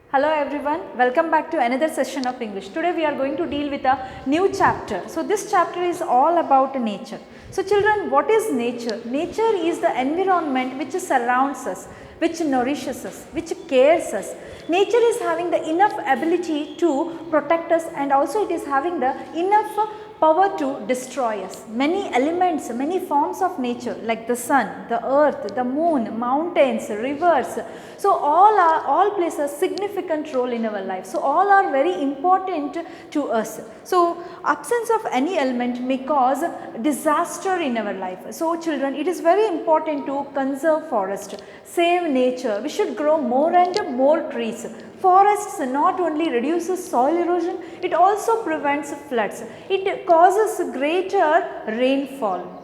Hello everyone, welcome back to another session of English. Today we are going to deal with a new chapter. So this chapter is all about nature. So children, what is nature? Nature is the environment which surrounds us, which nourishes us, which cares us. Nature is having the enough ability to protect us, and also it is having the enough power to destroy us. Many elements, many forms of nature like the sun, the earth, the moon, mountains, rivers. So all plays a significant role in our life. So all are very important to us. So absence of any element may cause disaster in our life. So children, it is very important to conserve forest, save nature. We should grow more and more trees. Forests not only reduces soil erosion, it also prevents floods. It causes greater rainfall.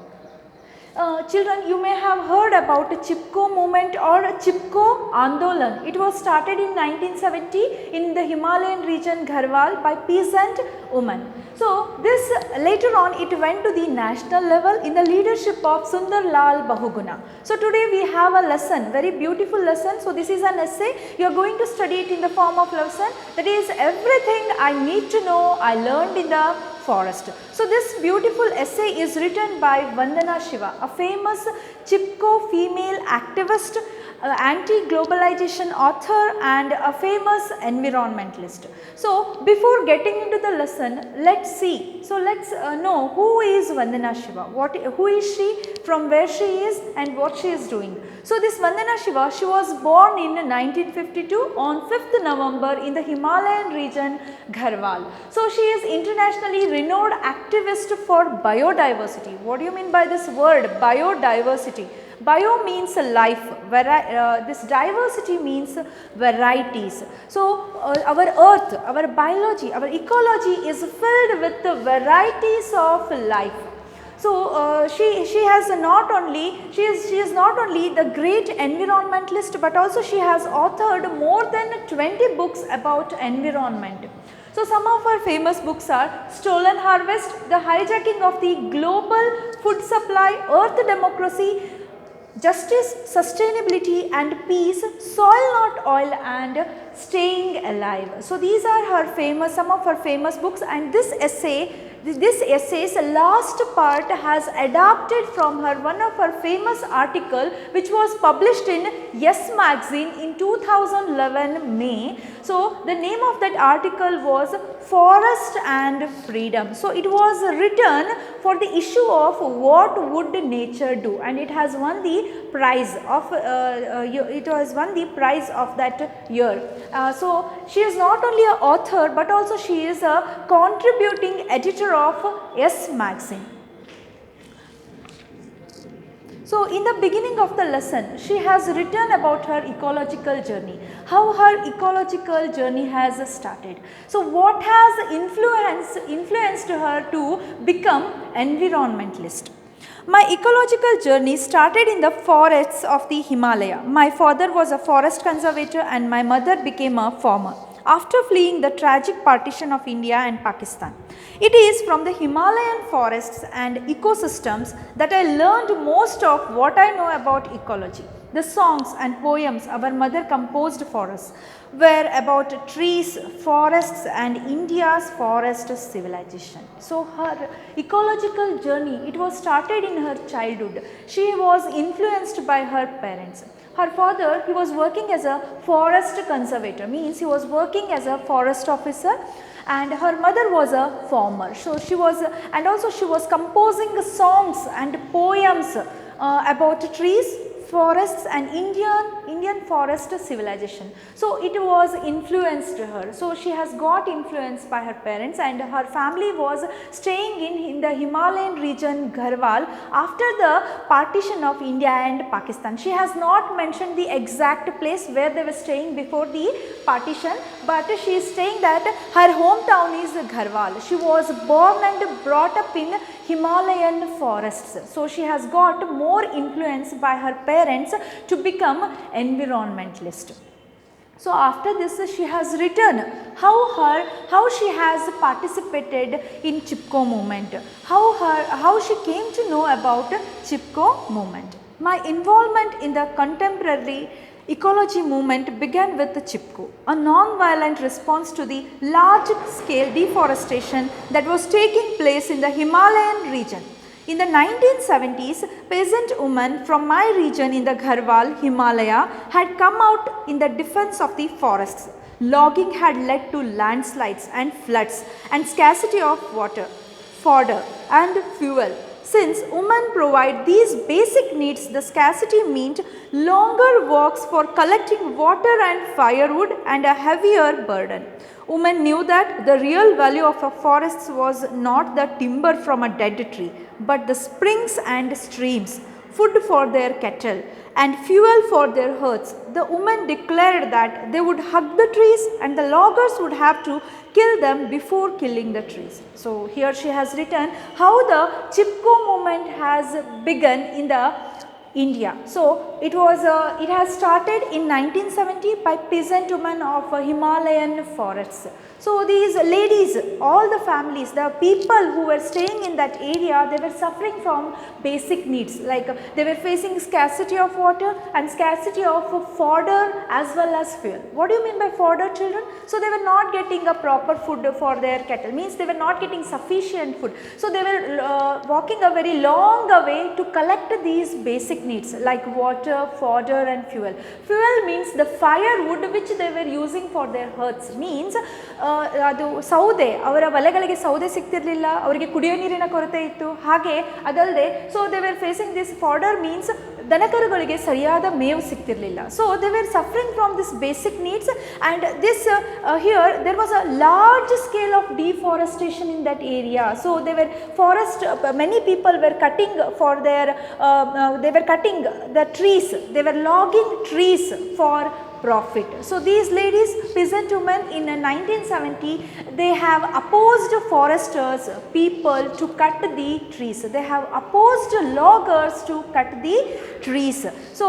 Children, you may have heard about Chipko movement or Chipko Andolan. It was started in 1970 in the Himalayan region Garhwal by peasant women. So this later on it went to the national level in the leadership of Sundar Lal Bahuguna. So today we have a lesson, very beautiful lesson. So this is an essay. You are going to study it in the form of lesson. That is everything I need to know I learned in the forest. So this beautiful essay is written by Vandana Shiva, a famous Chipko female activist, anti-globalization author and a famous environmentalist. So before getting into the lesson, let's see. So let's know who is Vandana Shiva, who is she, from where she is and what she is doing. So this Vandana Shiva, she was born in 1952 on 5th November in the Himalayan region Garhwal. So she is internationally renowned activist for biodiversity. What do you mean by this word biodiversity? Bio means life, this diversity means varieties. So our earth, our biology, our ecology is filled with the varieties of life. So she is not only the great environmentalist, but also she has authored more than 20 books about environment. So some of her famous books are Stolen Harvest, The Hijacking of the Global Food Supply, Earth Democracy, Justice, Sustainability and Peace, Soil Not Oil and Staying Alive. So these are some of her famous books, and this essay's last part has adapted from one of her famous article which was published in Yes Magazine in 2011 May. So the name of that article was Forest and Freedom. So it was written for the issue of what would nature do, and it has won the prize of that year. So she is not only an author but also she is a contributing editor of Yes Magazine. So in the beginning of the lesson, she has written about her ecological journey, how her ecological journey has started. So what has influenced her to become environmentalist? My ecological journey started in the forests of the Himalaya. My father was a forest conservator and my mother became a farmer after fleeing the tragic partition of India and Pakistan. It is from the Himalayan forests and ecosystems that I learned most of what I know about ecology. The songs and poems our mother composed for us were about trees, forests and India's forest civilization. So her ecological journey, it was started in her childhood. She was influenced by her parents. Her father, he was working as a forest conservator, means he was working as a forest officer, and her mother was a farmer. So she was, and also she was composing songs and poems about trees, forests and Indian forest civilization. So it was influenced her. So she has got influenced by her parents, and her family was staying in the Himalayan region Garhwal after the partition of India and Pakistan. She has not mentioned the exact place where they were staying before the partition, but she is saying that her hometown is Garhwal. She was born and brought up in Himalayan forests. So she has got more influence by her parents to become environmentalist. So after this she has written how she has participated in Chipko movement, how she came to know about Chipko movement. My involvement in the contemporary ecology movement began with the Chipko, a non-violent response to the large-scale deforestation that was taking place in the Himalayan region. In the 1970s, peasant women from my region in the Garhwal, Himalaya had come out in the defense of the forests. Logging had led to landslides and floods and scarcity of water, fodder and fuel. Since women provide these basic needs, the scarcity meant longer walks for collecting water and firewood and a heavier burden. Women knew that the real value of a forest was not the timber from a dead tree, but the springs and streams, food for their cattle and fuel for their herds. The women declared that they would hug the trees and the loggers would have to kill them before killing the trees. So, here she has written how the Chipko movement has begun in the India. So, it has started in 1970 by peasant women of Himalayan forests. So, these ladies, all the families, the people who were staying in that area, they were suffering from basic needs, like they were facing scarcity of water and scarcity of fodder as well as fuel. What do you mean by fodder, children? So, they were not getting a proper food for their cattle, means they were not getting sufficient food. So, they were walking a very long way to collect these basic needs like water, fodder and fuel. Fuel means the firewood which they were using for their hearths, means ಅದು ಸೌದೆ ಅವರ ಹೊಲಗಳಿಗೆ ಸೌದೆ ಸಿಗ್ತಿರಲಿಲ್ಲ, ಅವರಿಗೆ ಕುಡಿಯೋ ನೀರಿನ ಕೊರತೆ ಇತ್ತು. ಹಾಗೆ ಅದಲ್ಲದೆ so they were facing this fodder means ದನಕರುಗಳಿಗೆ ಸರಿಯಾದ ಮೇವು ಸಿಗ್ತಿರಲಿಲ್ಲ. So they were suffering from this basic needs and this here there was a large scale of deforestation in that area. So they were forest, many people were cutting for their they were cutting the trees, they were logging trees for profit. So, these ladies, peasant women in 1970, they have opposed foresters, people to cut the trees. They have opposed loggers to cut the trees. So,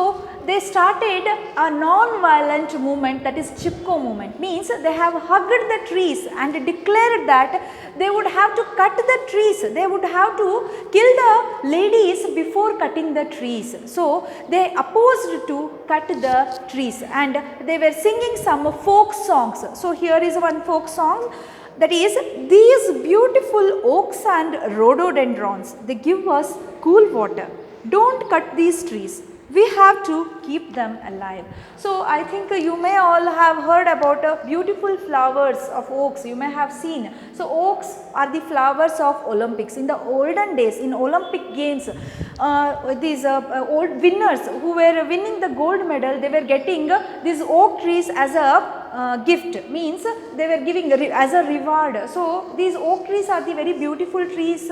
they started a non-violent movement, that is Chipko movement, means they have hugged the trees and declared that they would have to cut the trees, they would have to kill the ladies before cutting the trees. So, they opposed to cut the trees and they were singing some folk songs. So, here is one folk song, that is, these beautiful oaks and rhododendrons, they give us cool water, don't cut these trees, we have to keep them alive. So, I think you may all have heard about beautiful flowers of oaks, you may have seen. So, oaks are the flowers of Olympics. In the olden days, in Olympic games, these old winners who were winning the gold medal, they were getting these oak trees as a gift, means they were giving as a reward. So, these oak trees are the very beautiful trees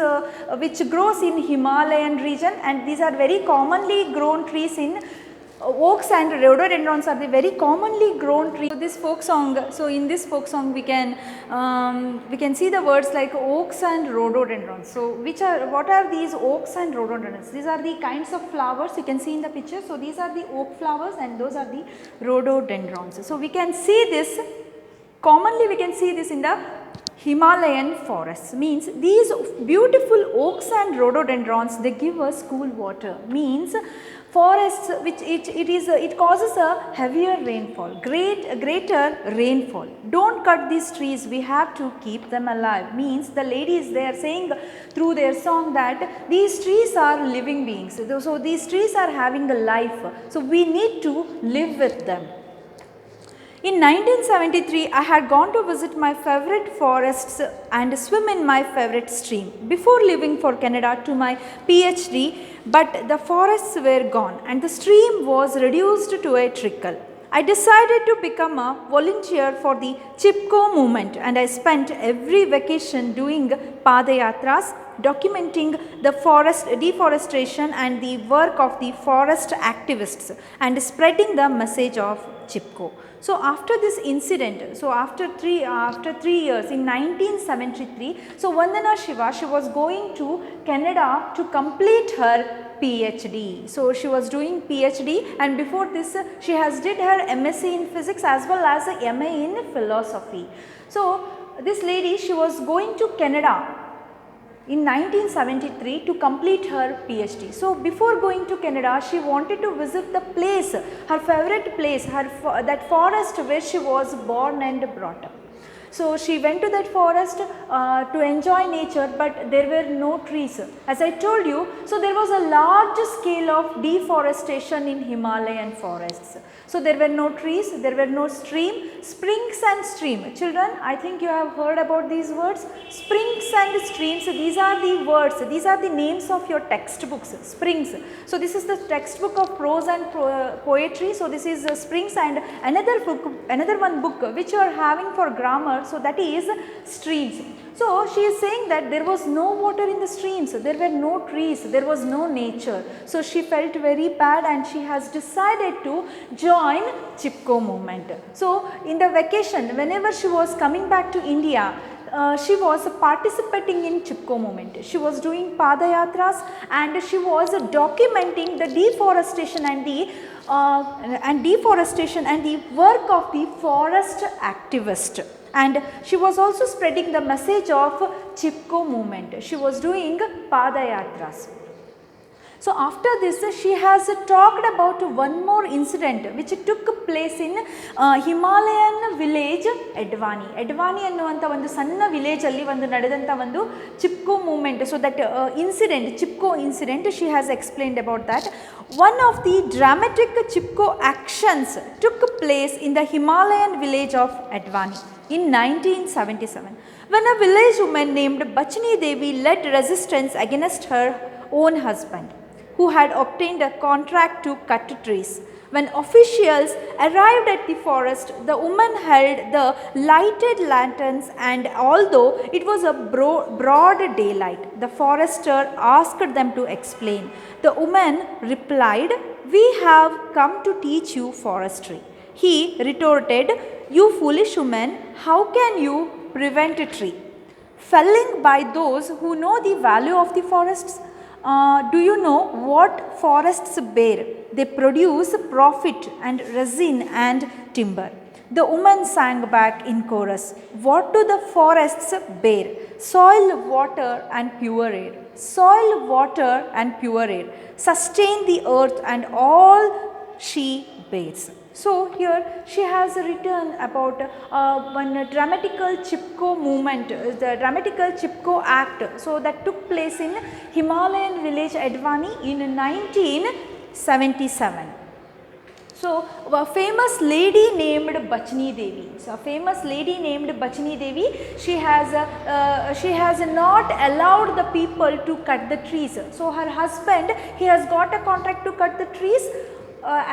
which grows in Himalayan region, and these are very commonly grown trees in oaks and rhododendrons are the very commonly grown tree. So, this folk song, so in this folk song we can see the words like oaks and rhododendrons. So, what are these oaks and rhododendrons? These are the kinds of flowers you can see in the picture. So, these are the oak flowers and those are the rhododendrons. So, we can see this commonly, we can see this in the Himalayan forests, means these beautiful oaks and rhododendrons, they give us cool water, means forests which it causes a heavier rainfall, greater rainfall. Don't cut these trees, we have to keep them alive, means the ladies, they are saying through their song that these trees are living beings. So, these trees are having a life, so we need to live with them. In 1973, I had gone to visit my favorite forests and swim in my favorite stream before leaving for Canada to my PhD, but the forests were gone and the stream was reduced to a trickle. I decided to become a volunteer for the Chipko movement and I spent every vacation doing padayatras, documenting the forest deforestation and the work of the forest activists and spreading the message of Chipko. So, after this incident, so after 3 years in 1973, so Vandana Shiva, she was going to Canada to complete her PhD. So, she was doing PhD and before this she has did her MSc in physics as well as a MA in philosophy. So, this lady, she was going to Canada in 1973 to complete her PhD. So, before going to Canada, she wanted to visit the place, her favorite place, that forest where she was born and brought up. So, she went to that forest to enjoy nature, but there were no trees. As I told you, so there was a large scale of deforestation in Himalayan forests. So, there were no trees, there were no springs and stream. Children, I think you have heard about these words. Springs and streams, these are the words, these are the names of your textbooks, springs. So, this is the textbook of prose and poetry. So, this is springs, and another one book which you are having for grammar. So, that is streams. So, she is saying that there was no water in the streams, there were no trees, there was no nature. So, she felt very bad and she has decided to join Chipko movement. So, in the vacation, whenever she was coming back to India, she was participating in Chipko movement. She was doing Padayatras and she was documenting the deforestation and the work of the forest activist. And she was also spreading the message of Chipko movement. She was doing Padayatras. So, after this she has talked about one more incident which took place in Himalayan village Advani. Advani ಅನ್ನುವಂಥ ಒಂದು ಸಣ್ಣ village ಅಲ್ಲಿ ಒಂದು ನಡೆದಂಥ ಒಂದು Chipko movement. So that incident, Chipko incident, she has explained about that. One of the dramatic Chipko actions took place in the Himalayan village of Advani in 1977 when a village woman named Bachani Devi led resistance against her own husband, who had obtained a contract to cut trees. When officials arrived at the forest, the woman held the lighted lanterns, and although it was a broad daylight, the forester asked them to explain. The woman replied, "We have come to teach you forestry." He retorted, "You foolish woman, how can you prevent a tree felling by those who know the value of the forests? Do you know what forests bear? They produce profit and resin and timber." The woman sang back in chorus, "What do the forests bear? Soil, water and pure air. Soil, water and pure air sustain the earth and all she bears." So, here she has written about one dramatical Chipko movement, the dramatical Chipko act. So, that took place in Himalayan village Advani in 1977. So, a famous lady named Bachani Devi. So, a famous lady named Bachani Devi, she has not allowed the people to cut the trees. So, her husband, he has got a contract to cut the trees.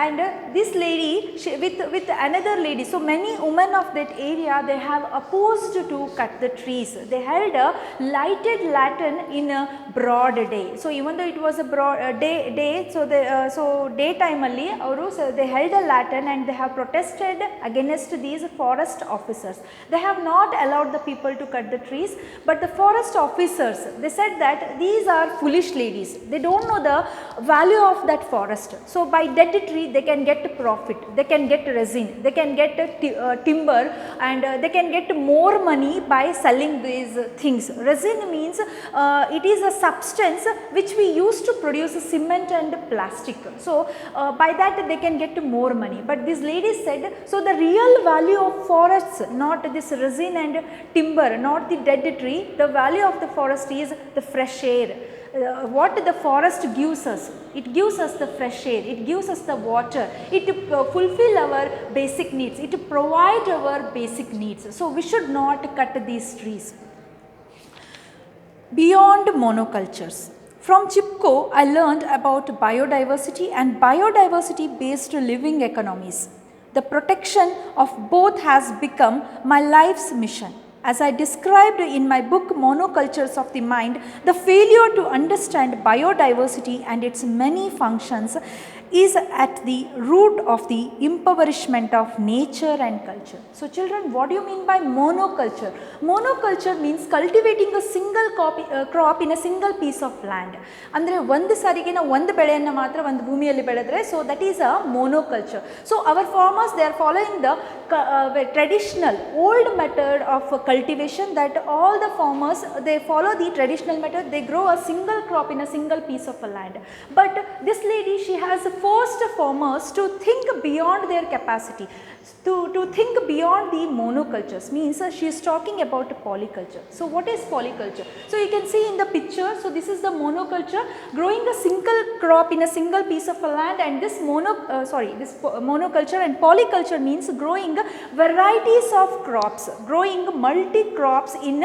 And this lady, with another lady, so many women of that area, they have opposed to cut the trees. They held a lighted lantern in a broad day. So, even though it was a broad day, so daytime alli avaru, so they held a lantern and they have protested against these forest officers. They have not allowed the people to cut the trees, but the forest officers, they said that these are foolish ladies. They don't know the value of that forest. So, by dead tree they can get profit, they can get resin, they can get timber, and they can get more money by selling these things. Resin means it is a substance which we use to produce cement and plastic. So, by that they can get more money. But these ladies said, so the real value of forests, not this resin and timber, not the dead tree, the value of the forest is the fresh air. What the forest gives us, it gives us the fresh air, it gives us the water, it fulfill our basic needs, it provide our basic needs. So, we should not cut these trees. Beyond monocultures. From Chipko, I learned about biodiversity and biodiversity based living economies. The protection of both has become my life's mission. As I described in my book Monocultures of the Mind, the failure to understand biodiversity and its many functions is at the root of the impoverishment of nature and culture. So children, what do you mean by monoculture? Monoculture means cultivating a single crop in a single piece of land. ಅಂದರೆ ಒಂದು ಸಾರಿಗೆ ನಾವು ಒಂದು ಬೆಳೆಯನ್ನು ಮಾತ್ರ ಒಂದು ಭೂಮಿಯಲ್ಲಿ ಬೆಳೆದರೆ, so that is a monoculture. So our farmers, they are following the traditional old method of cultivation, that all the farmers, they follow the traditional method, they grow a single crop in a single piece of a land. But this lady, she has forced farmers to think beyond their capacity, to think beyond the monocultures, means she is talking about polyculture. So what is polyculture? So you can see in the picture, so this is the monoculture, growing a single crop in a single piece of a land, and this monoculture, and polyculture means growing varieties of crops, growing multi crops in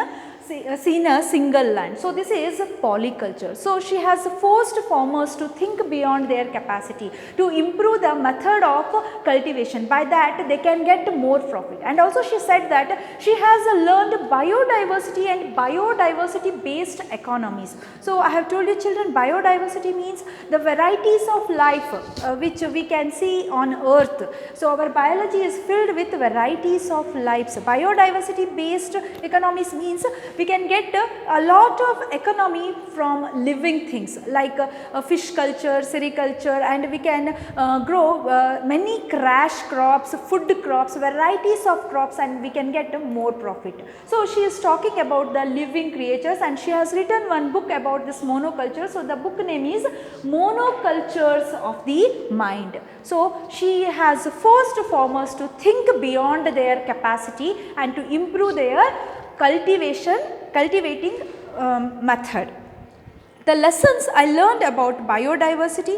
a single land. So this is polyculture. So she has forced farmers to think beyond their capacity, to improve the method of cultivation. By that they can get more profit. And also she said that she has learned biodiversity and biodiversity based economies. So I have told you children, biodiversity means the varieties of life which we can see on earth. So our biology is filled with varieties of lives. Biodiversity based economies means we can get a lot of economy from living things like fish culture, sericulture, and we can grow many crash crops, food crops, varieties of crops, and we can get more profit. So she is talking about the living creatures, and she has written one book about this monoculture. So the book name is Monocultures of the Mind. So she has forced farmers to think beyond their capacity and to improve their cultivating method. The lessons I learned about diversity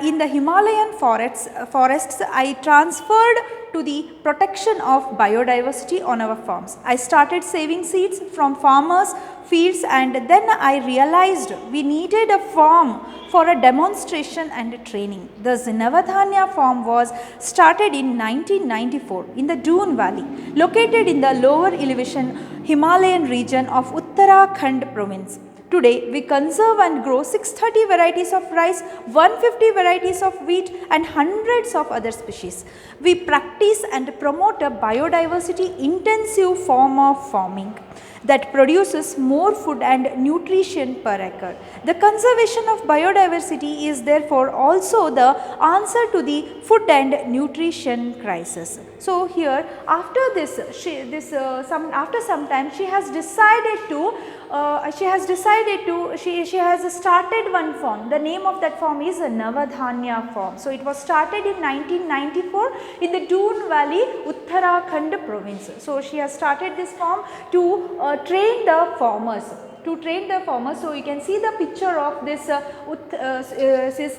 in the Himalayan forests, I transferred to the protection of biodiversity on our farms. I started saving seeds from farmers' fields, and then I realized we needed a farm for a demonstration and training. Thus Navadhanya farm was started in 1994 in the Doon Valley, located in the lower elevation Himalayan region of Uttarakhand province. Today we conserve and grow 630 varieties of rice, 150 varieties of wheat, and hundreds of other species. We practice and promote a biodiversity intensive form of farming that produces more food and nutrition per acre. The conservation of biodiversity is therefore also the answer to the food and nutrition crisis. So here after this, after some time she has decided to she has started one farm. The name of that farm is Navadhanya farm. So it was started in 1994 in the Doon Valley, Uttarakhand province. So she has started this farm to train the farmers. So you can see the picture of this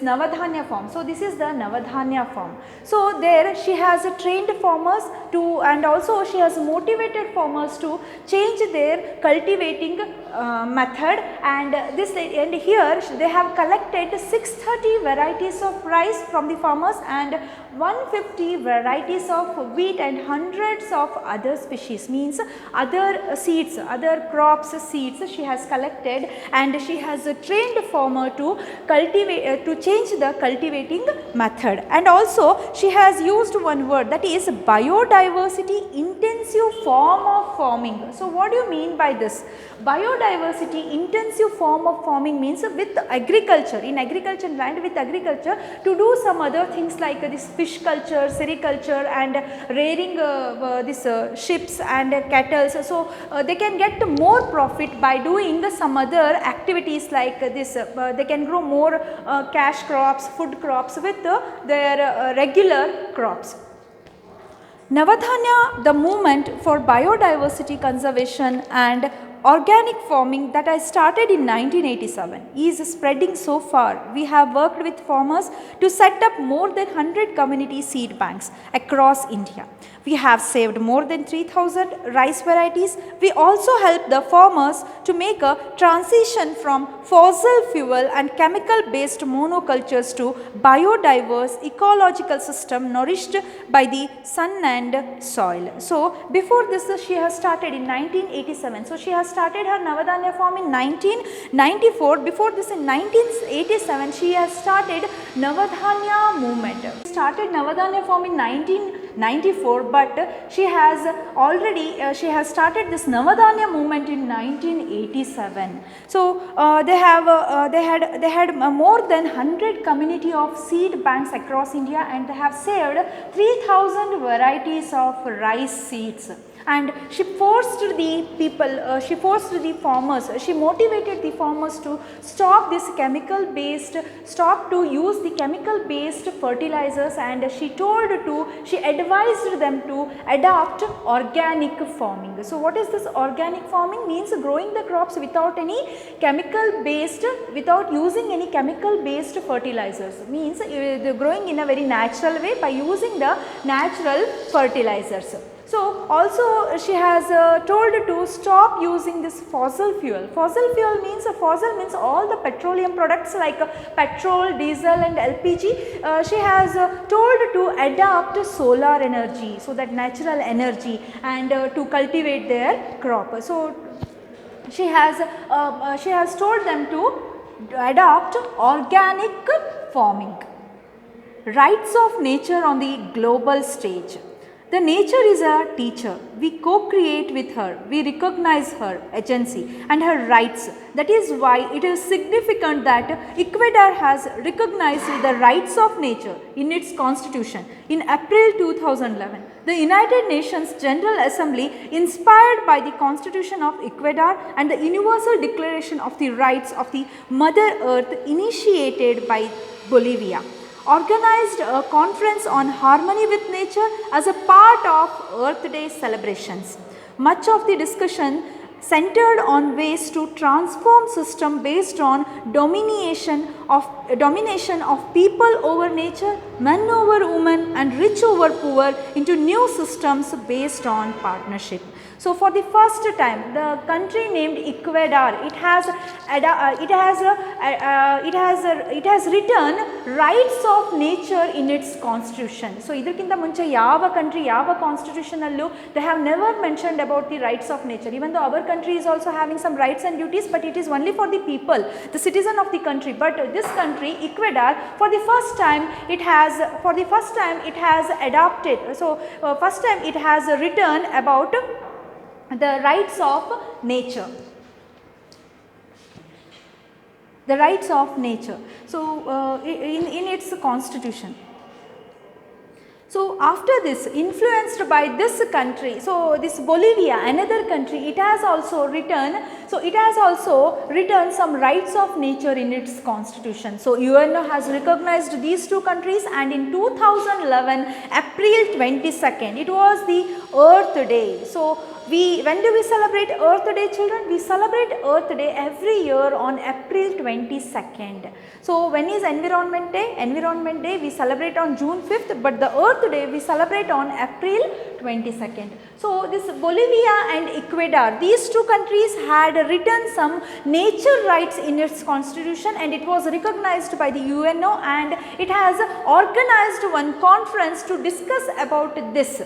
Navadhanya farm. So this is the Navadhanya farm. So there she has trained farmers to, and also she has motivated farmers to change their cultivating method, and here they have collected 630 varieties of rice from the farmers and 150 varieties of wheat and hundreds of other species, means other seeds, other crops seeds she has collected, and she has trained farmer to cultivate to change the cultivating method. And also she has used one word, that is biodiversity intensive form of farming. So what do you mean by this? Biodiversity intensive form of farming means with agriculture, in agriculture land, with agriculture to do some other things like this fish culture, sericulture, and rearing this ships and cattle. So they can get more profit by doing some other activities like this. They can grow more cash crops, food crops with their regular crops. Navadhanya, the movement for biodiversity conservation and organic farming that I started in 1987 is spreading so far. We have worked with farmers to set up more than 100 community seed banks across India. We have saved more than 3,000 rice varieties. We also help the farmers to make a transition from fossil fuel and chemical based monocultures to biodiverse ecological system nourished by the sun and soil. So before this she has started in 1987. So she has started her Navadanya form in 1994. Before this, in 1987, she has started Navadanya movement. She started Navadanya form in 1994, but she has already she has started this Navadanya movement in 1987. So they had more than 100 community of seed banks across India, and they have saved 3,000 varieties of rice seeds. And she forced the people, she forced the farmers, she motivated the farmers to stop this chemical based, stop to use the chemical based fertilizers, and she advised them to adopt organic farming. So what is this organic farming? Means growing the crops without any chemical based, without using any chemical based fertilizers, means growing in a very natural way by using the natural fertilizers. So also she has told to stop using this fossil fuel. Fossil fuel means, fossil means all the petroleum products like petrol, diesel and LPG. She has told to adopt solar energy, so that natural energy, and to cultivate their crop. So she has told them to adopt organic farming. Rights of nature on the global stage. The nature is a teacher. We co-create with her. We recognize her agency and her rights. That is why it is significant that Ecuador has recognized the rights of nature in its constitution in April 2011. The United Nations General Assembly, inspired by the Constitution of Ecuador and the Universal Declaration of the Rights of the Mother Earth, initiated by Bolivia, organized a conference on harmony with nature as a part of Earth Day celebrations. Much of the discussion centered on ways to transform system based on domination of people over nature, men over women and rich over poor into new systems based on partnership. So for the first time, the country named Ecuador, it has written rights of nature in its constitution. So idarkinta munche yava country, yava constitution allu, they have never mentioned about the rights of nature. Even though our country is also having some rights and duties, but it is only for the people, the citizen of the country. But this country, Ecuador, for the first time it has adopted. So first time it has written about the rights of nature. The rights of nature. So in its constitution. So after this, influenced by this country, so this Bolivia, another country, it has also written, some rights of nature in its constitution. So UNO has recognized these two countries, and in 2011, April 22nd, it was the Earth Day. So when do we celebrate Earth Day, children? We celebrate Earth Day every year on April 22nd. So when is Environment Day? Environment Day we celebrate on June 5th, but the Earth Day we celebrate on April 22nd. So this Bolivia and Ecuador, these two countries had written some nature rights in its constitution, and it was recognized by the UNO, and it has organized one conference to discuss about this.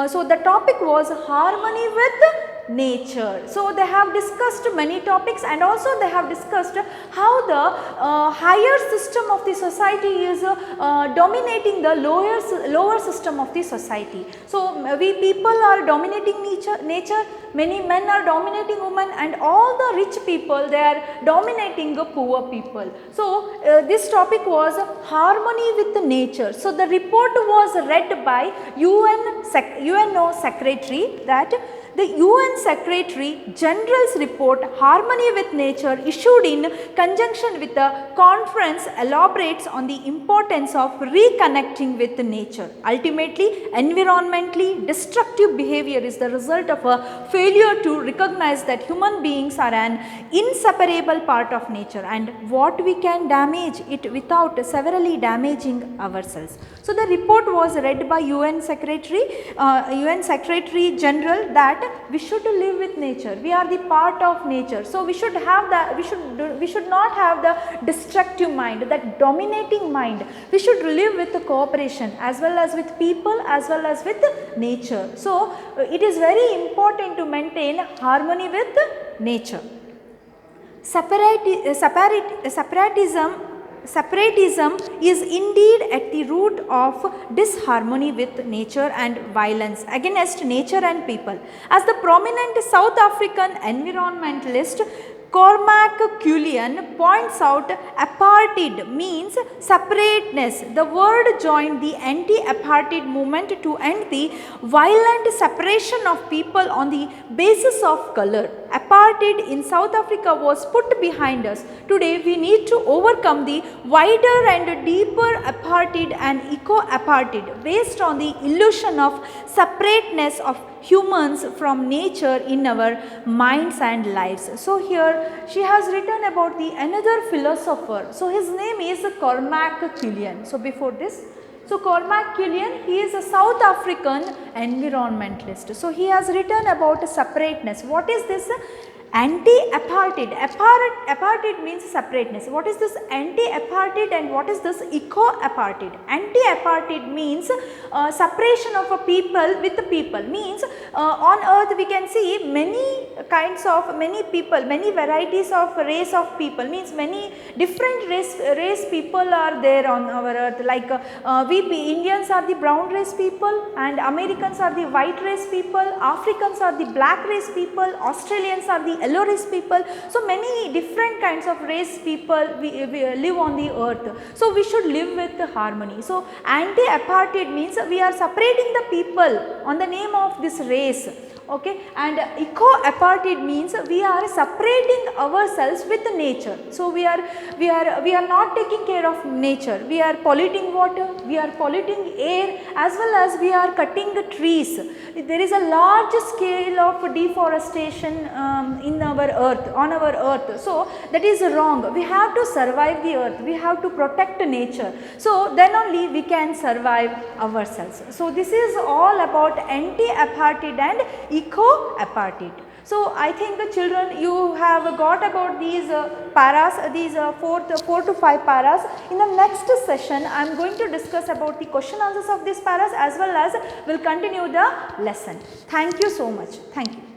So the topic was harmony with nature. So they have discussed many topics, and also they have discussed how the higher system of the society is dominating the lower system of the society. So we people are dominating nature, many men are dominating women, and all the rich people, they are dominating the poor people. So this topic was harmony with nature. So the report was read by UNO Secretary, that the UN Secretary General's report Harmony with Nature, issued in conjunction with the conference, elaborates on the importance of reconnecting with nature. Ultimately, environmentally destructive behavior is the result of a failure to recognize that human beings are an inseparable part of nature, and what we can damage it without severely damaging ourselves. So the report was read by UN Secretary General, that we should live with nature. We are the part of nature. So we should have that. We should not have the destructive mind, that dominating mind. We should live with the cooperation as well as with people, as well as with nature. So it is very important to maintain harmony with nature. Separatism is indeed at the root of disharmony with nature and violence against nature and people. As the prominent South African environmentalist Cormac Cullinan points out, apartheid means separateness. The word joined the anti-apartheid movement to end the violent separation of people on the basis of color. Apartheid in South Africa was put behind us. Today we need to overcome the wider and deeper apartheid and eco-apartheid based on the illusion of separateness of humans from nature in our minds and lives. So here she has written about the another philosopher. So his name is Cormac Cullinan. So before this, so Cormac Cullinan, he is a South African environmentalist. So he has written about separateness. What is this? Anti-apartheid. Apartheid means separateness. What is this anti-apartheid and what is this eco-apartheid? Anti-apartheid means separation of a people with the people. Means on earth we can see many kinds of, many people, many varieties of race of people. Means many different race people are there on our earth. Like we Indians are the brown race people, and Americans are the white race people, Africans are the black race people, Australians are the yellow race people. So many different kinds of race people we live on the earth. So we should live with harmony. So anti-apartheid means we are separating the people on the name of this race. Okay, and eco-apartheid means we are separating ourselves with nature. So we are not taking care of nature. We are polluting water, we are polluting air, as well as we are cutting the trees. There is a large scale of deforestation in our earth, on our earth. So that is wrong. We have to survive the earth. We have to protect nature. So then only we can survive ourselves. So this is all about anti-apartheid and eco-apartheid. So I think the children, you have got about these paras, these 4 to 5 paras. In the next session I am going to discuss about the question answers of these paras, as well as will continue the lesson. Thank you so much. Thank you.